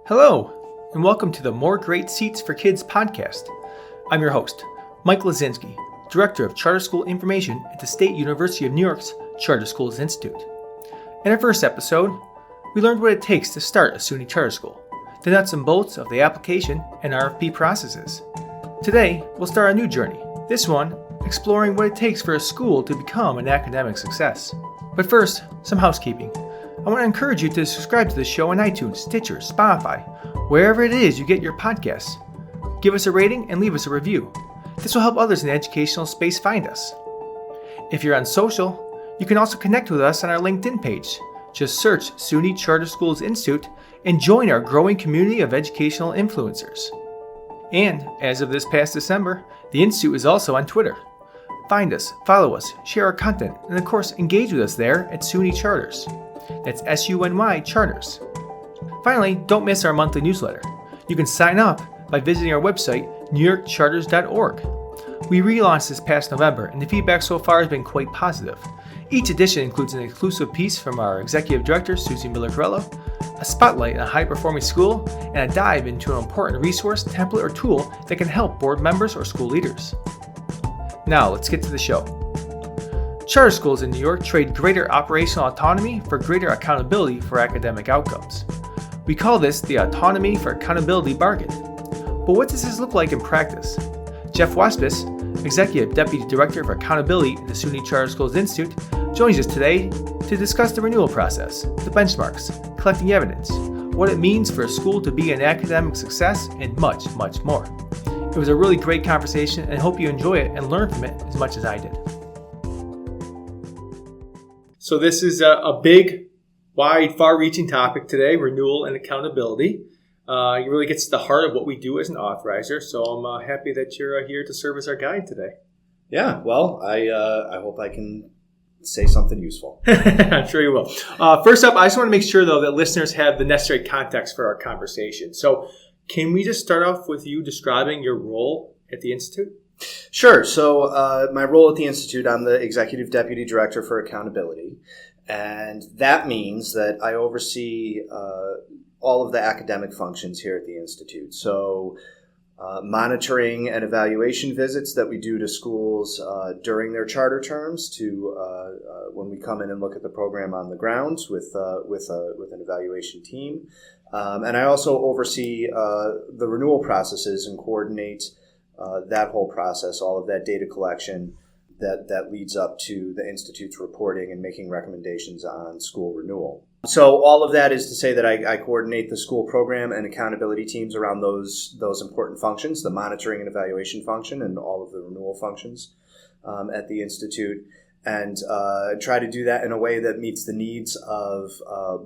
Hello, and welcome to the More Great Seats for Kids podcast. I'm your host, Mike Lesczinski, Director of Charter School Information at the State University of New York's Charter Schools Institute. In our first episode, we learned what it takes to start a SUNY Charter School, the nuts and bolts of the application and RFP processes. Today, we'll start a new journey, this one exploring what it takes for a school to become an academic success. But first, some housekeeping. I want to encourage you to subscribe to the show on iTunes, Stitcher, Spotify, wherever it is you get your podcasts. Give us a rating and leave us a review. This will help others in the educational space find us. If you're on social, you can also connect with us on our LinkedIn page. Just search SUNY Charter Schools Institute and join our growing community of educational influencers. And as of this past December, the Institute is also on Twitter. Find us, follow us, share our content, and of course engage with us there at SUNY Charters. That's SUNY Charters. Finally, don't miss our monthly newsletter. You can sign up by visiting our website, newyorkcharters.org. We relaunched this past November, and the feedback so far has been quite positive. Each edition includes an exclusive piece from our Executive Director, Susie Miller-Corello, a spotlight on a high-performing school, and a dive into an important resource, template, or tool that can help board members or school leaders. Now, let's get to the show. Charter schools in New York trade greater operational autonomy for greater accountability for academic outcomes. We call this the Autonomy for Accountability bargain. But what does this look like in practice? Jeff Wasbes, Executive Deputy Director for Accountability at the SUNY Charter Schools Institute, joins us today to discuss the renewal process, the benchmarks, collecting evidence, what it means for a school to be an academic success, and much, much more. It was a really great conversation, and I hope you enjoy it and learn from it as much as I did. So this is a big, wide, far-reaching topic today, renewal and accountability. It really gets to the heart of what we do as an authorizer, so I'm happy that you're here to serve as our guide today. Yeah, well, I hope I can say something useful. I'm sure you will. First up, I just want to make sure, though, that listeners have the necessary context for our conversation. So can we just start off with you describing your role at the Institute? Sure. So my role at the Institute, I'm the Executive Deputy Director for Accountability. And that means that I oversee all of the academic functions here at the Institute. So monitoring and evaluation visits that we do to schools during their charter terms to when we come in and look at the program on the grounds with an evaluation team. And I also oversee the renewal processes and coordinate that whole process, all of that data collection that leads up to the Institute's reporting and making recommendations on school renewal. So all of that is to say that I coordinate the school program and accountability teams around those important functions, the monitoring and evaluation function and all of the renewal functions at the Institute, and try to do that in a way that meets the needs of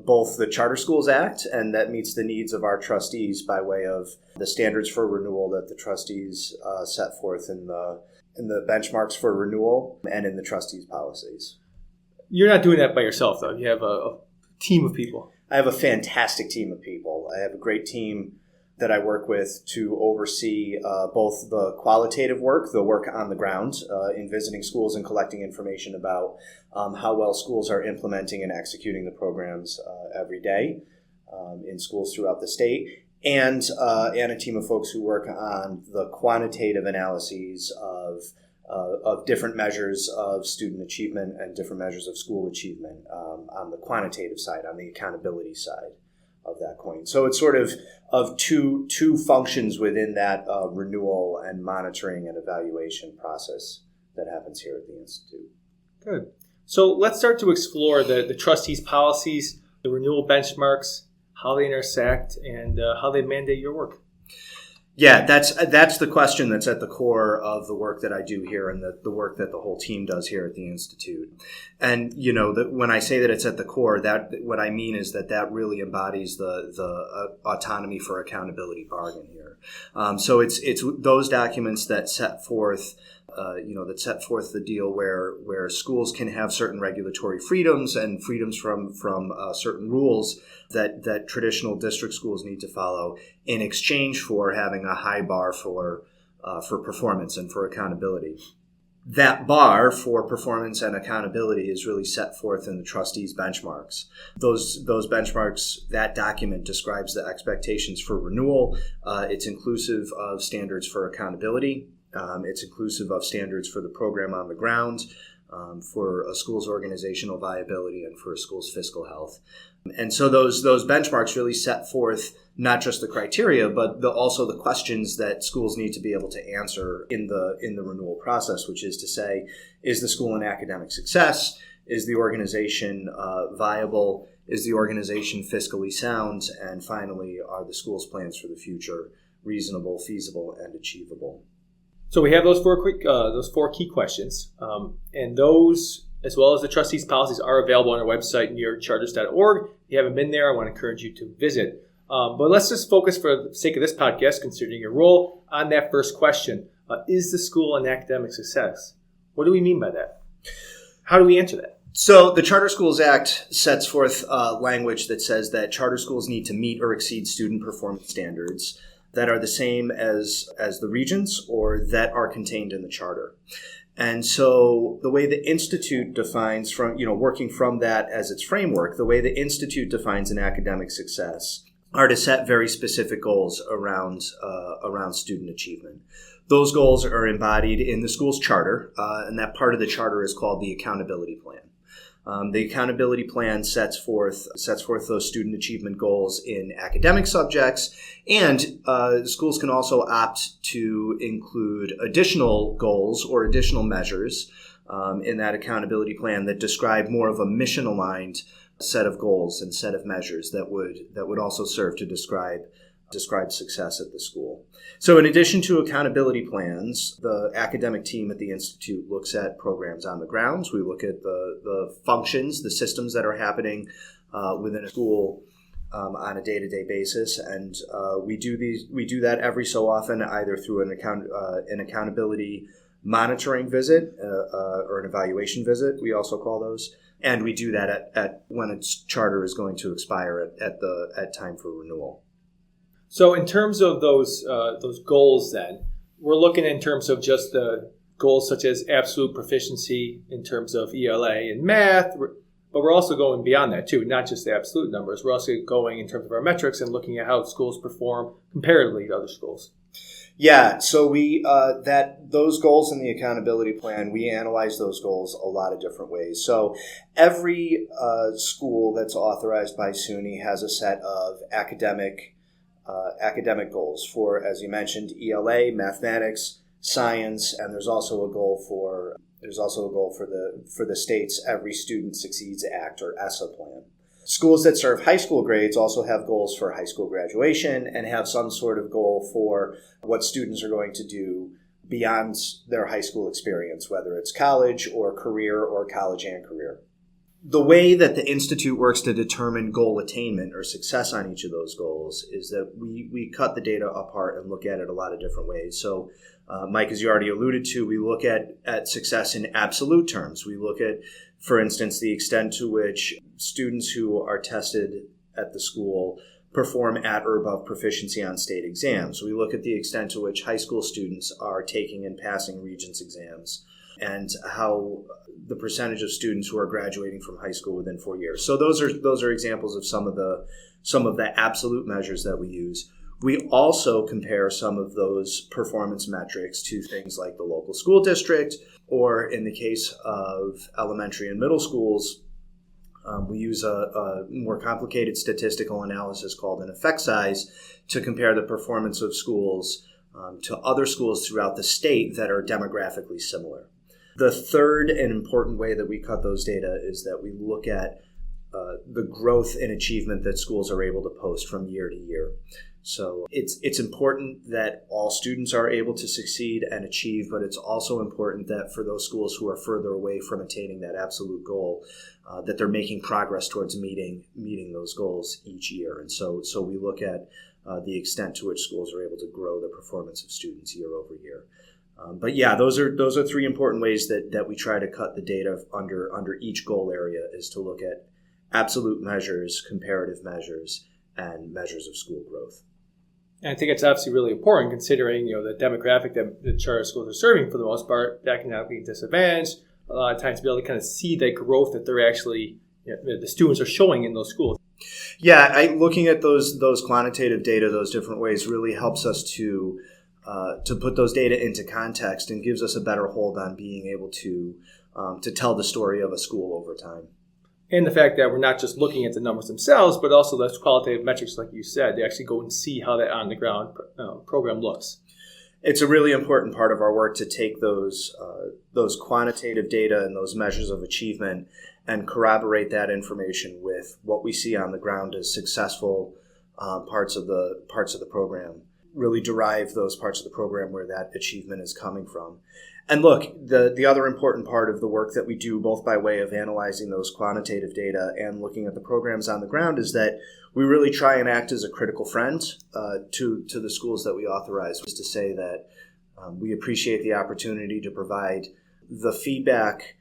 both the Charter Schools Act and that meets the needs of our trustees by way of the standards for renewal that the trustees set forth in the benchmarks for renewal and in the trustees' policies. You're not doing that by yourself, though. You have a team of people. I have a fantastic team of people. I have a great team that I work with to oversee both the qualitative work, the work on the ground in visiting schools and collecting information about how well schools are implementing and executing the programs every day in schools throughout the state, and a team of folks who work on the quantitative analyses of different measures of student achievement and different measures of school achievement on the quantitative side, on the accountability side of that coin. So it's sort of two functions within that renewal and monitoring and evaluation process that happens here at the Institute. Good. So let's start to explore the trustees' policies, the renewal benchmarks, how they intersect, and how they mandate your work. Yeah, that's the question that's at the core of the work that I do here and the work that the whole team does here at the Institute. And, when I say that it's at the core, that what I mean is that really embodies the autonomy for accountability bargain here. So it's those documents that set forth the deal where schools can have certain regulatory freedoms and freedoms from certain rules that traditional district schools need to follow in exchange for having a high bar for performance and for accountability. That bar for performance and accountability is really set forth in the trustees' benchmarks. Those benchmarks, that document describes the expectations for renewal. It's inclusive of standards for accountability. It's inclusive of standards for the program on the ground, for a school's organizational viability, and for a school's fiscal health. And so those benchmarks really set forth not just the criteria, but also the questions that schools need to be able to answer in the renewal process, which is to say, is the school an academic success? Is the organization viable? Is the organization fiscally sound? And finally, are the school's plans for the future reasonable, feasible, and achievable? So we have those four key questions, and those, as well as the trustees' policies, are available on our website, newyorkcharters.org. If you haven't been there, I want to encourage you to visit. But let's just focus, for the sake of this podcast, considering your role, on that first question. Is the school an academic success? What do we mean by that? How do we answer that? So the Charter Schools Act sets forth language that says that charter schools need to meet or exceed student performance standards that are the same as the regions or that are contained in the charter. And so the way the Institute defines, from working from that as its framework, the way the Institute defines an academic success are to set very specific goals around student achievement. Those goals are embodied in the school's charter, and that part of the charter is called the accountability plan. The accountability plan sets forth those student achievement goals in academic subjects, and schools can also opt to include additional goals or additional measures in that accountability plan that describe more of a mission-aligned set of goals and set of measures that would also serve to describe success at the school. So in addition to accountability plans, the academic team at the Institute looks at programs on the grounds. We look at the functions, the systems that are happening within a school on a day-to-day basis, and we do that every so often, either through an accountability monitoring visit or an evaluation visit, we also call those. And we do that at when its charter is going to expire at time for renewal. So in terms of those goals, then we're looking in terms of just the goals such as absolute proficiency in terms of ELA and math, but we're also going beyond that too, not just the absolute numbers. We're also going in terms of our metrics and looking at how schools perform comparatively to other schools. Yeah, so those goals in the accountability plan, we analyze those goals a lot of different ways. So every school that's authorized by SUNY has a set of academic goals for, as you mentioned, ELA, mathematics, science, and there's also a goal for the state's Every Student Succeeds Act, or ESSA plan. Schools that serve high school grades also have goals for high school graduation and have some sort of goal for what students are going to do beyond their high school experience, whether it's college or career or college and career. The way that the Institute works to determine goal attainment or success on each of those goals is that we cut the data apart and look at it a lot of different ways. So, Mike, as you already alluded to, we look at success in absolute terms. We look at, for instance, the extent to which students who are tested at the school perform at or above proficiency on state exams. We look at the extent to which high school students are taking and passing Regents exams, and how the percentage of students who are graduating from high school within 4 years. So those are examples of some of the absolute measures that we use. We also compare some of those performance metrics to things like the local school district, or in the case of elementary and middle schools, we use a more complicated statistical analysis called an effect size to compare the performance of schools to other schools throughout the state that are demographically similar. The third and important way that we cut those data is that we look at the growth in achievement that schools are able to post from year to year. So it's important that all students are able to succeed and achieve, but it's also important that for those schools who are further away from attaining that absolute goal, that they're making progress towards meeting those goals each year. And so we look at the extent to which schools are able to grow the performance of students year over year. But yeah, those are three important ways that we try to cut the data under each goal area, is to look at absolute measures, comparative measures, and measures of school growth. And I think it's obviously really important considering, the demographic that the charter schools are serving for the most part, economically disadvantaged, a lot of times to be able to kind of see that growth that they're actually, the students are showing in those schools. Yeah, looking at those quantitative data, those different ways really helps us to put those data into context and gives us a better hold on being able to tell the story of a school over time. And the fact that we're not just looking at the numbers themselves, but also those qualitative metrics, like you said, they actually go and see how that on-the-ground program looks. It's a really important part of our work to take those quantitative data and those measures of achievement and corroborate that information with what we see on the ground as successful parts of the program. Really derive those parts of the program where that achievement is coming from. And look, the other important part of the work that we do, both by way of analyzing those quantitative data and looking at the programs on the ground, is that we really try and act as a critical friend to the schools that we authorize, which is to say that we appreciate the opportunity to provide the feedback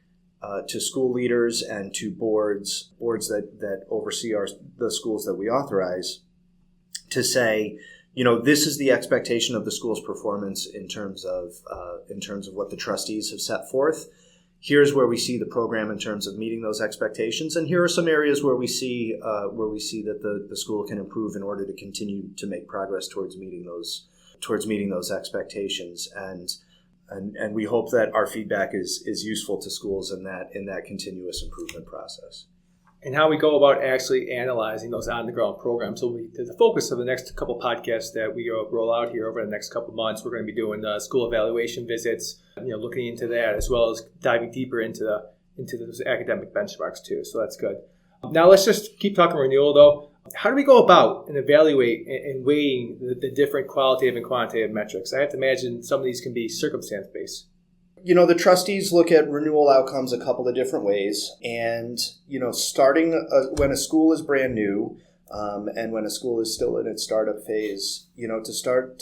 to school leaders and to boards that oversee the schools that we authorize, to say, this is the expectation of the school's performance in terms of what the trustees have set forth. Here's where we see the program in terms of meeting those expectations, and here are some areas where we see that the school can improve in order to continue to make progress towards meeting those expectations. And we hope that our feedback is useful to schools in that continuous improvement process. And how we go about actually analyzing those on-the-ground programs. So the focus of the next couple podcasts that we roll out here over the next couple months, we're going to be doing school evaluation visits, looking into that, as well as diving deeper into those academic benchmarks too. So that's good. Now let's just keep talking renewal though. How do we go about and evaluate and weighing the different qualitative and quantitative metrics? I have to imagine some of these can be circumstance-based. The trustees look at renewal outcomes a couple of different ways. And, starting when a school is brand new and when a school is still in its startup phase, to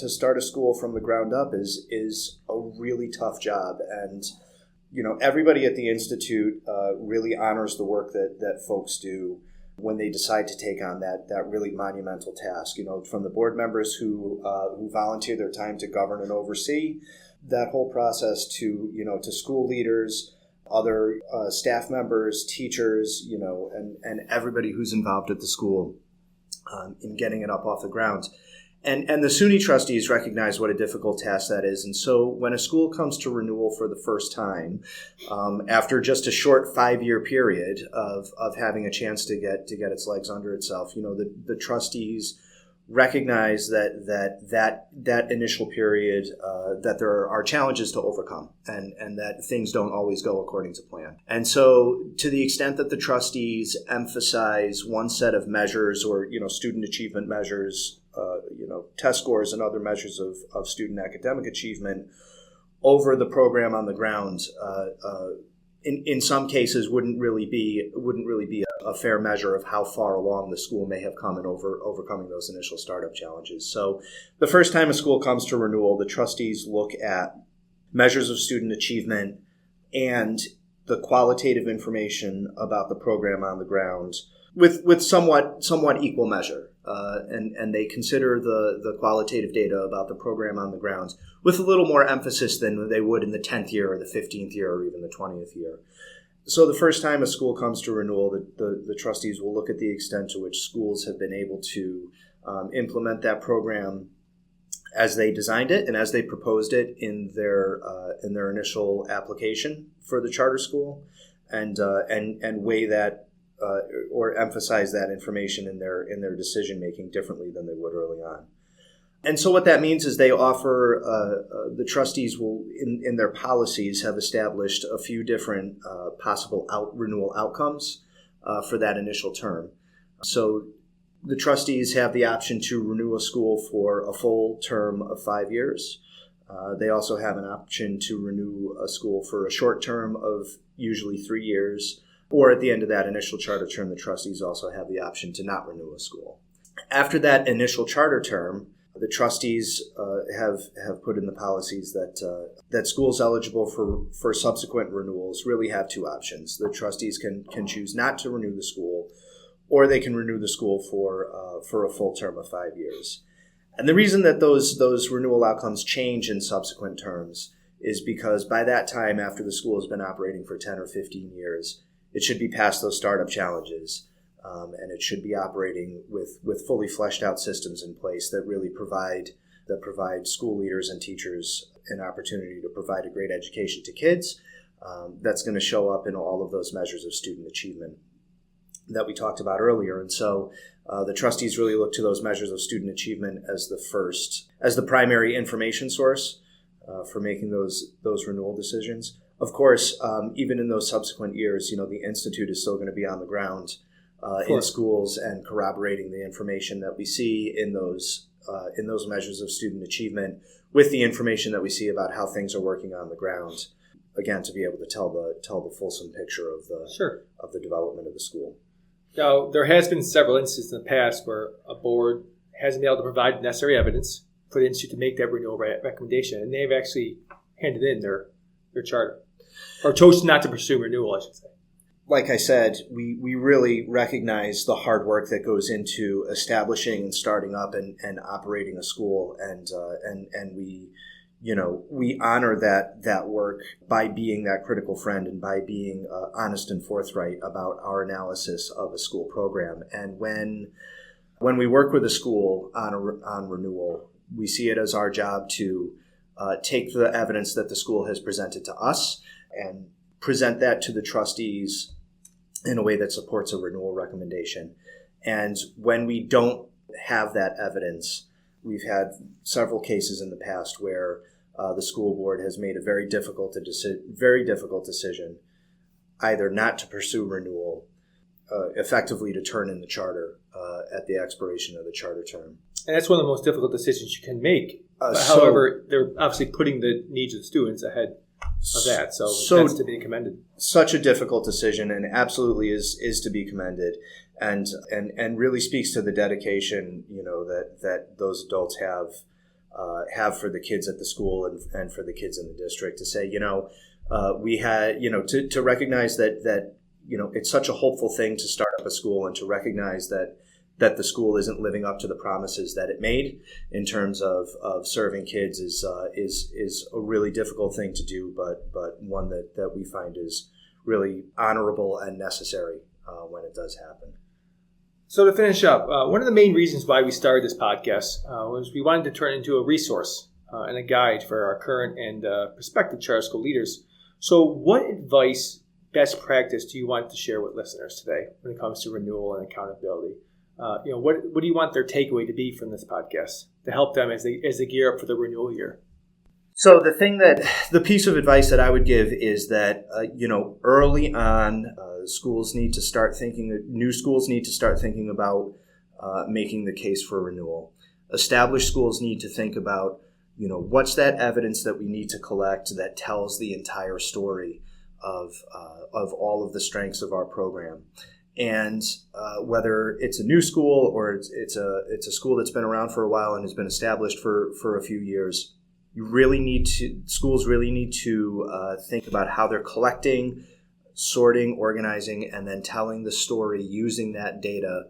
start a school from the ground up is a really tough job. And, everybody at the Institute really honors the work that folks do when they decide to take on that really monumental task, from the board members who volunteer their time to govern and oversee that whole process to school leaders, other staff members, teachers, and everybody who's involved at the school in getting it up off the ground. And the SUNY trustees recognize what a difficult task that is. And so when a school comes to renewal for the first time, after just a short 5-year period of having a chance to get its legs under itself, the trustees recognize that initial period, that there are challenges to overcome and that things don't always go according to plan. And so to the extent that the trustees emphasize one set of measures or, student achievement measures, test scores and other measures of student academic achievement over the program on the ground, in some cases wouldn't really be a fair measure of how far along the school may have come in overcoming those initial startup challenges. So the first time a school comes to renewal, the trustees look at measures of student achievement and the qualitative information about the program on the ground with somewhat equal measure. And they consider the qualitative data about the program on the grounds with a little more emphasis than they would in the 10th year or the 15th year or even the 20th year. So the first time a school comes to renewal, the trustees will look at the extent to which schools have been able to implement that program as they designed it and as they proposed it in their initial application for the charter school, and weigh that or emphasize that information in their decision making differently than they would early on. And so what that means is they offer, the trustees will, in their policies, have established a few different possible renewal outcomes for that initial term. So the trustees have the option to renew a school for a full term of 5 years. They also have an option to renew a school for a short term of usually 3 years, or at the end of that initial charter term, the trustees also have the option to not renew a school. After that initial charter term, the trustees have put in the policies that schools eligible for subsequent renewals really have two options. The trustees can choose not to renew the school, or they can renew the school for a full term of 5 years. And the reason that those renewal outcomes change in subsequent terms is because by that time, after the school has been operating for 10 or 15 years, it should be past those startup challenges, and it should be operating with fully fleshed out systems in place that really provide school leaders and teachers an opportunity to provide a great education to kids. That's going to show up in all of those measures of student achievement that we talked about earlier. And so the trustees really look to those measures of student achievement as the primary information source for making those renewal decisions. Of course, even in those subsequent years, the Institute is still going to be on the ground in schools and corroborating the information that we see in those measures of student achievement with the information that we see about how things are working on the ground. Again, to be able to tell the fulsome picture of the development of the school. Now, there has been several instances in the past where a board hasn't been able to provide necessary evidence for the institute to make that renewal recommendation, and they've actually handed in their charter, or chose not to pursue renewal, I should say. Like I said, we really recognize the hard work that goes into establishing and starting up and operating a school, and we honor that work by being that critical friend and by being honest and forthright about our analysis of a school program. And when we work with a school on renewal, we see it as our job to take the evidence that the school has presented to us and present that to the trustees in a way that supports a renewal recommendation. And when we don't have that evidence, we've had several cases in the past where the school board has made a very difficult decision, either not to pursue renewal, effectively to turn in the charter at the expiration of the charter term. And that's one of the most difficult decisions you can make. However, they're obviously putting the needs of the students ahead of that. So that's to be commended. Such a difficult decision, and absolutely is to be commended, and really speaks to the dedication that those adults have for the kids at the school and for the kids in the district, to say, we had, to recognize that it's such a hopeful thing to start up a school, and to recognize that the school isn't living up to the promises that it made in terms of serving kids is a really difficult thing to do, but one that we find is really honorable and necessary when it does happen. So to finish up, one of the main reasons why we started this podcast was we wanted to turn it into a resource and a guide for our current and prospective charter school leaders. So what advice, best practice do you want to share with listeners today when it comes to renewal and accountability? What do you want their takeaway to be from this podcast to help them as they gear up for the renewal year? So the piece of advice that I would give is that, early on, new schools need to start thinking about making the case for renewal. Established schools need to think about, what's that evidence that we need to collect that tells the entire story of all of the strengths of our program. And whether it's a new school or it's a school that's been around for a while and has been established for a few years, schools really need to think about how they're collecting, sorting, organizing, and then telling the story using that data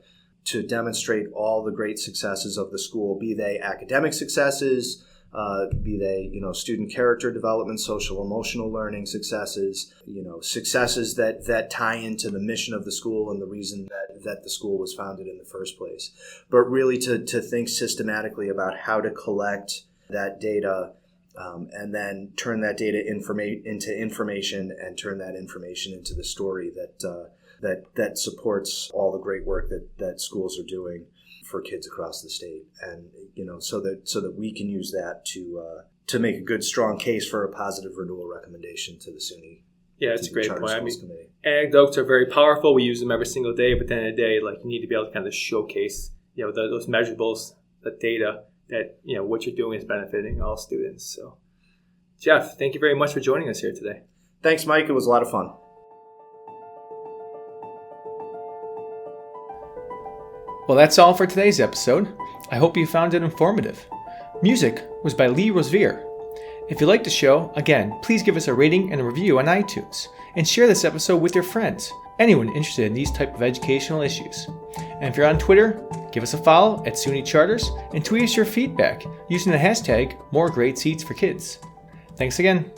to demonstrate all the great successes of the school, be they academic successes, be they, student character development, social emotional learning successes, successes that tie into the mission of the school and the reason that the school was founded in the first place. But really to think systematically about how to collect that data and then turn that data into information and turn that information into the story that supports all the great work that schools are doing for kids across the state, and so that we can use that to make a good, strong case for a positive renewal recommendation to the SUNY. Yeah, that's a great point. Anecdotes are very powerful. We use them every single day, but at the end of the day, you need to be able to kind of showcase, those measurables, the data that what you're doing is benefiting all students. So, Jeff, thank you very much for joining us here today. Thanks, Mike. It was a lot of fun. Well, that's all for today's episode. I hope you found it informative. Music was by Lee Rosevere. If you liked the show, again, please give us a rating and a review on iTunes, and share this episode with your friends. anyone interested in these type of educational issues. And if you're on Twitter, give us a follow at SUNY Charters and tweet us your feedback using the hashtag #MoreGreatSeatsForKids. Thanks again.